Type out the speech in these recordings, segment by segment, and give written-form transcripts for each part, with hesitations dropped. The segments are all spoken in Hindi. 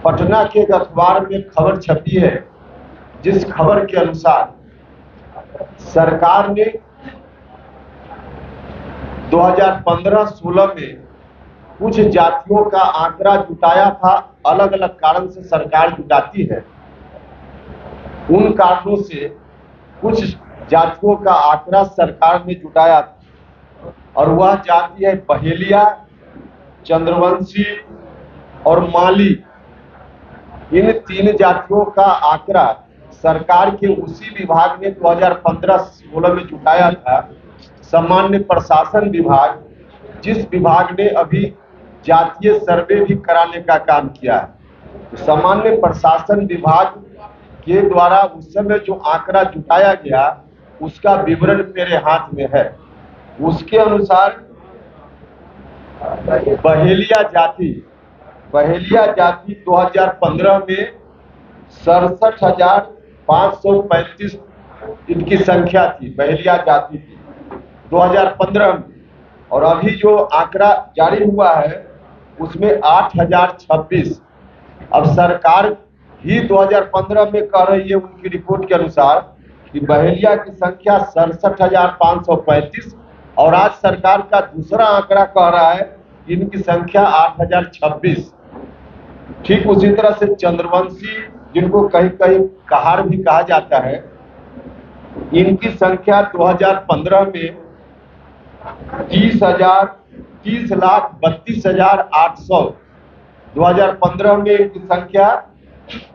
पटना के एक अखबार में खबर छपी है, जिस खबर के अनुसार सरकार ने 2015-16 में कुछ जातियों का आंकड़ा जुटाया था। अलग अलग कारण से सरकार जुटाती है। उन कारणों से कुछ जातियों का आंकड़ा सरकार ने जुटाया था और वह जाति है बहेलिया, चंद्रवंशी और माली। इन 3 जातियों का आंकड़ा सरकार के उसी विभाग ने 2015-16 में जुटाया था। सामान्य प्रशासन विभाग, जिस विभाग ने अभी जातीय सर्वे भी कराने का काम किया है, सामान्य प्रशासन विभाग के द्वारा उस समय जो आंकड़ा जुटाया गया उसका विवरण मेरे हाथ में है। उसके अनुसार बहेलिया जाति 2015 में 67,535 इनकी संख्या थी, बहेलिया जाति थी 2015 में। और अभी जो आंकड़ा जारी हुआ है उसमें 8,026। अब सरकार ही 2015 में कह रही है उनकी रिपोर्ट के अनुसार कि बहेलिया की संख्या 67,535 और आज सरकार का दूसरा आंकड़ा कह रहा है इनकी संख्या 8,026। ठीक उसी तरह से चंद्रवंशी, जिनको कहीं कहीं कहार भी कहा जाता है, इनकी संख्या 2015 में 30,32,800। 2015 में इनकी संख्या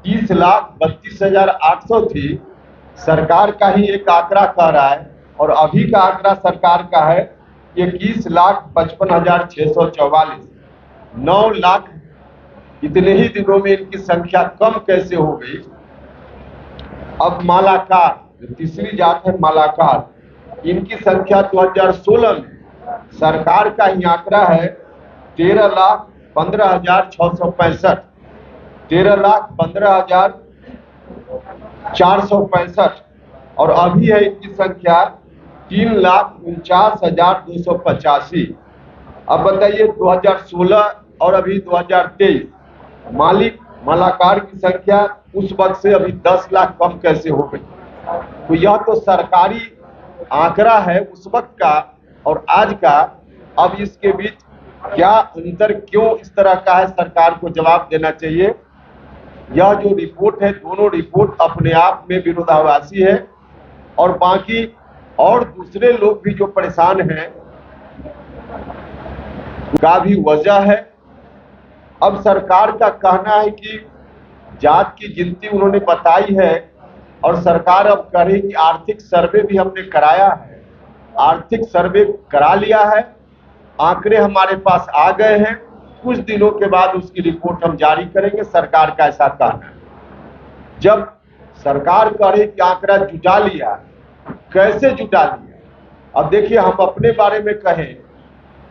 30,32,800 थी। सरकार का ही एक आंकड़ा कह रहा है और अभी का आंकड़ा सरकार का है 21,55,644। 9 लाख इतने ही दिनों में इनकी संख्या कम कैसे हो गई। अब मालाकार, तीसरी जात है मालाकार, इनकी संख्या 2016 में सरकार का ही आंकड़ा है 13,15,665। 13,15,465 और अभी है इनकी संख्या 3,49,285। अब बताइए 2016 और अभी 2023 मालाकार की संख्या उस वक्त से अभी 10 लाख कम कैसे हो गई। तो यह तो सरकारी आंकड़ा है उस वक्त का और आज का। अब इसके बीच क्या अंतर क्यों इस तरह का है, सरकार को जवाब देना चाहिए। यह जो रिपोर्ट है, दोनों रिपोर्ट अपने आप में विरोधाभासी है और बाकी और दूसरे लोग भी जो परेशान हैं का भी वजह है। अब सरकार का कहना है कि जात की गिनती उन्होंने बताई है और सरकार अब कह रही कि आर्थिक सर्वे भी हमने कराया है, आर्थिक सर्वे करा लिया है, आंकड़े हमारे पास आ गए हैं, कुछ दिनों के बाद उसकी रिपोर्ट हम जारी करेंगे। सरकार का ऐसा कहना है। जब सरकार कह रही कि आंकड़ा जुटा लिया, कैसे जुटा लिया। अब देखिए, हम अपने बारे में कहें,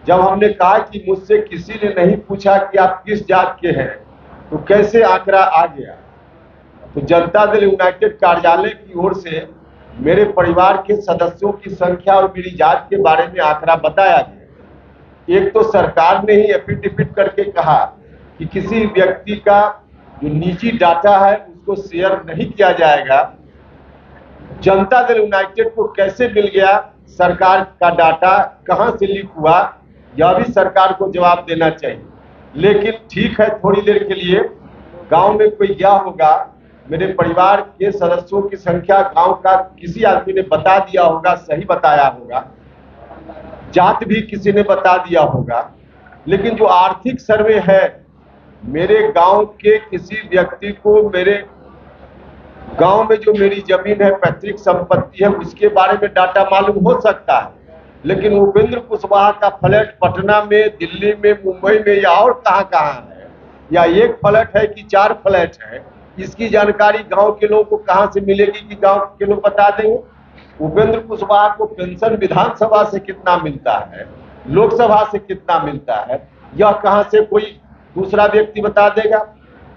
जब हमने कहा कि मुझसे किसी ने नहीं पूछा कि आप किस जात के हैं, तो कैसे आंकड़ा आ गया। तो जनता दल यूनाइटेड कार्यालय की ओर से मेरे परिवार के सदस्यों की संख्या और मेरी जात के बारे में आंकड़ा बताया गया। एक तो सरकार ने ही एफिडेविट करके कहा कि किसी व्यक्ति का जो निजी डाटा है उसको शेयर नहीं किया जाएगा। जनता दल यूनाइटेड को कैसे मिल गया सरकार का डाटा, कहां से लीक हुआ, यह भी सरकार को जवाब देना चाहिए। लेकिन ठीक है, थोड़ी देर के लिए गांव में कोई गया होगा, मेरे परिवार के सदस्यों की संख्या गांव का किसी आदमी ने बता दिया होगा, सही बताया होगा, जात भी किसी ने बता दिया होगा। लेकिन जो आर्थिक सर्वे है, मेरे गांव के किसी व्यक्ति को मेरे गांव में जो मेरी जमीन है, पैतृक संपत्ति है, उसके बारे में डाटा मालूम हो सकता है। लेकिन उपेंद्र कुशवाहा का फ्लैट पटना में, दिल्ली में, मुंबई में या और कहां है, या एक फ्लैट है कि 4 फ्लैट है, इसकी जानकारी गांव के लोगों को कहां से मिलेगी कि गांव के लोग बता देंगे। उपेंद्र कुशवाहा को पेंशन विधानसभा से कितना मिलता है, लोकसभा से कितना मिलता है, यह कहां से कोई दूसरा व्यक्ति बता देगा।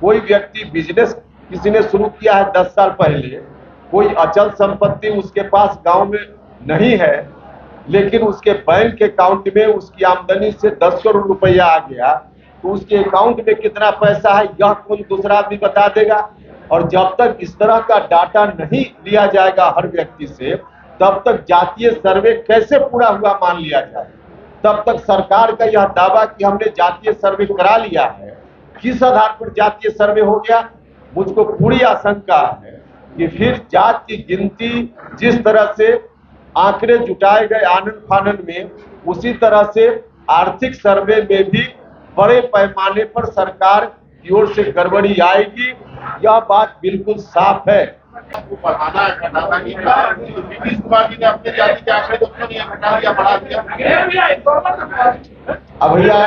कोई व्यक्ति बिजनेस किसी ने शुरू किया है 10 साल पहले, कोई अचल संपत्ति उसके पास गांव में नहीं है, लेकिन उसके बैंक अकाउंट में उसकी आमदनी से 10 करोड़ रुपया आ गया, तो उसके अकाउंट में कितना पैसा है यह कौन दूसरा आदमी बता देगा। और जब तक इस तरह का डाटा नहीं लिया जाएगा हर व्यक्ति से, तब तक जातीय सर्वे कैसे पूरा हुआ मान लिया जाए। तब तक सरकार का यह दावा कि हमने जातीय सर्वे करा लिया है, किस आधार पर जातीय सर्वे हो गया। मुझको पूरी आशंका है कि फिर जात की गिनती जिस तरह से आंकड़े जुटाए गए आनन फानन में, उसी तरह से आर्थिक सर्वे में भी बड़े पैमाने पर सरकार की ओर से गड़बड़ी आएगी। यह बात बिल्कुल साफ है। बढ़ाना है, घटाना नहीं है। नीतीश कुमार जी ने अपने जाति के आंकड़े को क्यों नहीं घटा दिया, बढ़ा दिया? अब भैया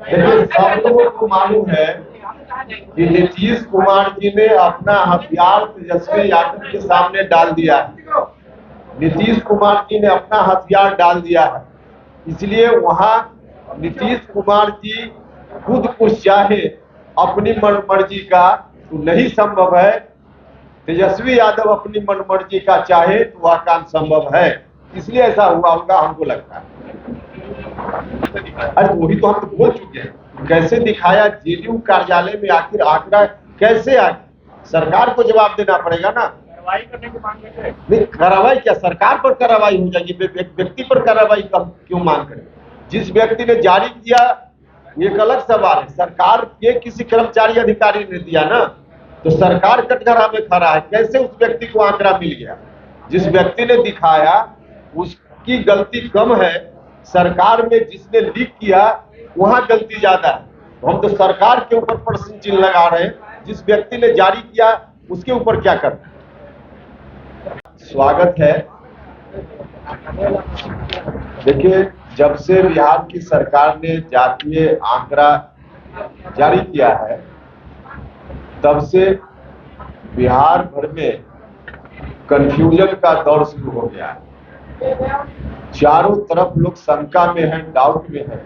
देखिए, सब लोगों को मालूम है कि नीतीश कुमार जी ने अपना हथियार तेजस्वी यादव के सामने डाल दिया है। नीतीश कुमार जी ने अपना हथियार डाल दिया है, इसलिए वहां नीतीश कुमार जी खुद कुछ चाहे अपनी मनमर्जी का तो नहीं संभव है। तेजस्वी यादव अपनी मनमर्जी का चाहे तो वह काम संभव है, इसलिए ऐसा हुआ होगा, हमको लगता है। अरे वही तो हम तो बोल चुके हैं, कैसे दिखाया जेडीयू कार्यालय में आखिर आंकड़ा कैसे आ गया, सरकार को जवाब देना पड़ेगा ना। कार्रवाई करने की मांग करते हैं। नहीं, कार्रवाई क्या, सरकार पर कार्रवाई हो जाएगी, व्यक्ति पर कार्रवाई क्यों मांग करें। जिस व्यक्ति ने जारी किया एक अलग सवाल है, सरकार के किसी कर्मचारी अधिकारी ने दिया ना, तो सरकार कटघरा में खड़ा है, कैसे उस व्यक्ति को आंकड़ा मिल गया। जिस व्यक्ति ने दिखाया उसकी गलती कम है, सरकार में जिसने लीक किया वहां गलती ज्यादा है। हम तो सरकार के ऊपर प्रश्न चिन्ह लगा रहे हैं, जिस व्यक्ति ने जारी किया उसके ऊपर क्या करना है। स्वागत है। देखिए, जब से बिहार की सरकार ने जातीय आंकड़ा जारी किया है, तब से बिहार भर में कंफ्यूजन का दौर शुरू हो गया है। चारों तरफ लोग शंका में हैं, डाउट में हैं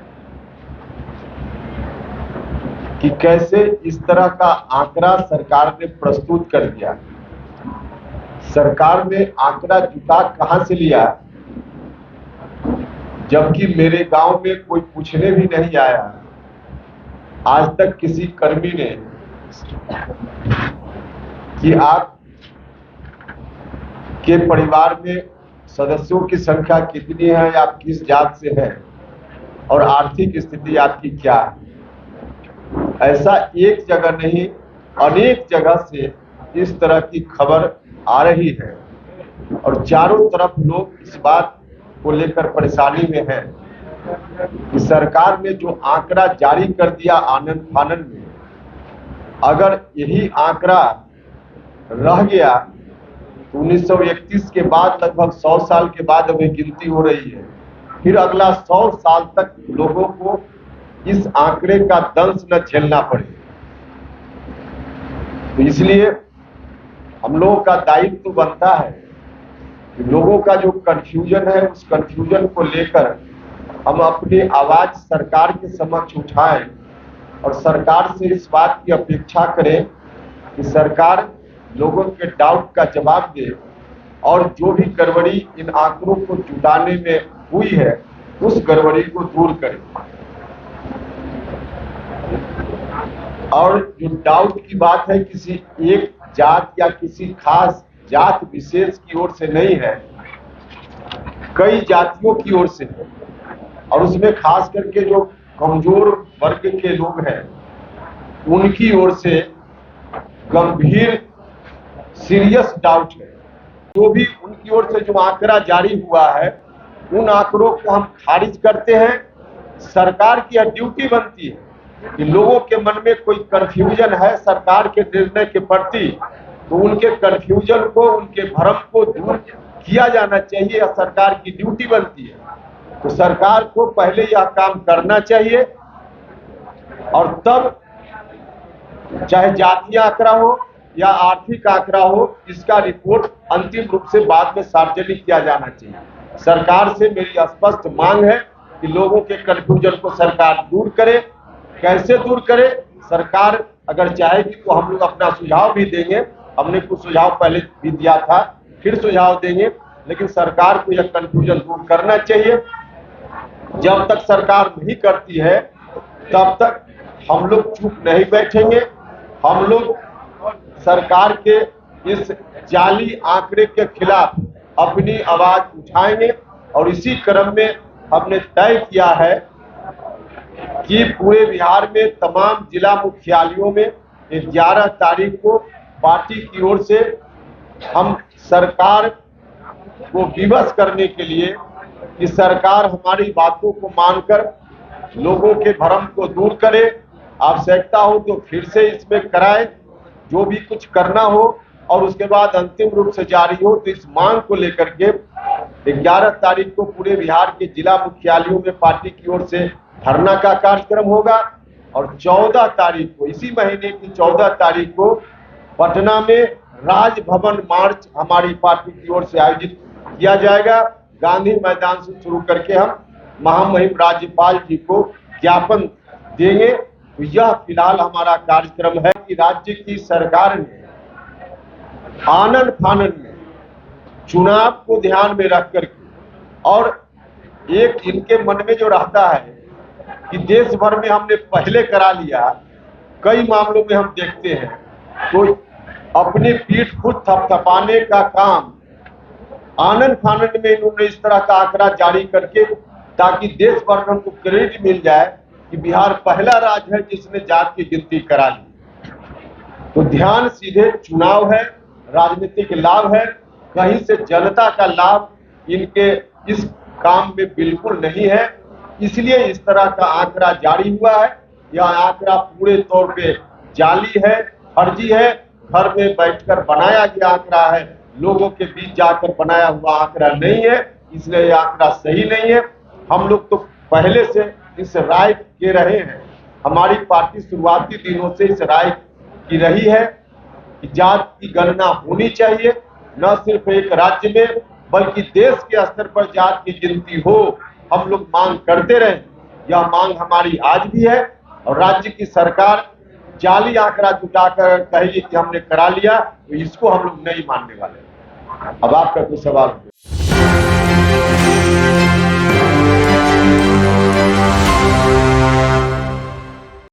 कि कैसे इस तरह का आंकड़ा सरकार ने प्रस्तुत कर दिया। सरकार ने आंकड़ा जुटा कहां से लिया, जबकि मेरे गांव में कोई पूछने भी नहीं आया। आज तक किसी कर्मी ने कि आप के परिवार में सदस्यों की संख्या कितनी है, आप किस जात से हैं और आर्थिक स्थिति आपकी क्या है, ऐसा एक जगह नहीं अनेक जगह से इस तरह की खबर आ रही है। और चारों तरफ लोग इस बात को लेकर परेशानी में है कि सरकार ने जो आंकड़ा जारी कर दिया आनन फानन में, अगर यही आंकड़ा रह गया तो 1931 के बाद लगभग 100 साल के बाद अभी गिनती हो रही है, फिर अगला 100 साल तक लोगों को इस आंकड़े का दंश न झेलना पड़े। तो इसलिए हम लोगों का दायित्व बनता है कि लोगों का जो कंफ्यूजन है, उस कंफ्यूजन को लेकर हम अपनी आवाज सरकार के समक्ष उठाएं और सरकार से इस बात की अपेक्षा करें कि सरकार लोगों के डाउट का जवाब दे और जो भी गड़बड़ी इन आंकड़ों को जुटाने में हुई है उस गड़बड़ी को दूर करे। और जो डाउट की बात है किसी एक जात या किसी खास जात विशेष की ओर से नहीं है, कई जातियों की ओर से है। और उसमें खास करके जो कमजोर वर्ग के लोग हैं उनकी ओर से गंभीर सीरियस डाउट है। जो भी उनकी ओर से जो आंकड़ा जारी हुआ है उन आंकड़ों को हम खारिज करते हैं। सरकार की यह ड्यूटी बनती है कि लोगों के मन में कोई कंफ्यूजन है सरकार के निर्णय के प्रति, तो उनके कंफ्यूजन को, उनके भ्रम को दूर किया जाना चाहिए, यह सरकार की ड्यूटी बनती है। तो सरकार को पहले यह काम करना चाहिए और तब चाहे जातीय आंकड़ा हो या आर्थिक आंकड़ा हो, इसका रिपोर्ट अंतिम रूप से बाद में सार्वजनिक किया जाना चाहिए। सरकार से मेरी स्पष्ट मांग है कि लोगों के कंफ्यूजन को सरकार दूर करे। कैसे दूर करे? सरकार अगर चाहेगी तो हम लोग अपना सुझाव भी देंगे। हमने कुछ सुझाव पहले भी दिया था, फिर सुझाव देंगे लेकिन सरकार को यह कंफ्यूजन दूर करना चाहिए। जब तक सरकार नहीं करती है तब तक हम लोग चुप नहीं बैठेंगे। हम लोग सरकार के इस जाली आंकड़े के खिलाफ अपनी आवाज उठाएंगे और इसी क्रम में हमने तय किया है कि पूरे बिहार में तमाम जिला मुख्यालयों में 11 तारीख को पार्टी की ओर से हम सरकार को विवश करने के लिए कि सरकार हमारी बातों को मानकर लोगों के भ्रम को दूर करे, आवश्यकता हो तो फिर से इसमें कराए, जो भी कुछ करना हो, और उसके बाद अंतिम रूप से जारी हो। तो इस मांग को लेकर के 11 तारीख को पूरे बिहार के जिला मुख्यालयों में पार्टी की ओर से धरना का कार्यक्रम होगा और 14 तारीख को, इसी महीने की 14 तारीख को पटना में राजभवन मार्च हमारी पार्टी की ओर से आयोजित किया जाएगा। गांधी मैदान से शुरू करके हम महामहिम राज्यपाल जी को ज्ञापन देंगे। तो यह फिलहाल हमारा कार्यक्रम है कि राज्य की सरकार ने आनन फानन में चुनाव को ध्यान में रख करके, और एक इनके मन में जो रहता है कि देश भर में हमने पहले करा लिया, कई मामलों में हम देखते हैं तो अपनी पीठ खुद थपथपाने का काम आनन फानन में इन्होंने इस तरह का आंकड़ा जारी करके, ताकि देश भर में हमको क्रेडिट मिल जाए कि बिहार पहला राज्य है जिसने जात की गिनती करा ली। तो ध्यान सीधे चुनाव है, राजनीतिक लाभ है, कहीं से जनता का लाभ इनके इस काम में बिल्कुल नहीं है। इसलिए इस तरह का आंकड़ा जारी हुआ है। यह आंकड़ा पूरे तौर पे जाली है, फर्जी है, घर में बैठकर बनाया गया आंकड़ा है, लोगों के बीच जाकर बनाया हुआ आंकड़ा नहीं है। इसलिए यह आंकड़ा सही नहीं है। हम लोग तो पहले से इस राय के रहे हैं, हमारी पार्टी शुरुआती दिनों से इस राय की रही है कि जात की गणना होनी चाहिए, न सिर्फ एक राज्य में बल्कि देश के स्तर पर जात की गिनती हो। हम लोग मांग करते रहे, यह मांग हमारी आज भी है। और राज्य की सरकार जाली आंकड़ा जुटाकर कहेगी कि हमने करा लिया, तो इसको हम लोग नहीं मानने वाले। अब आपका कोई सवाल हो?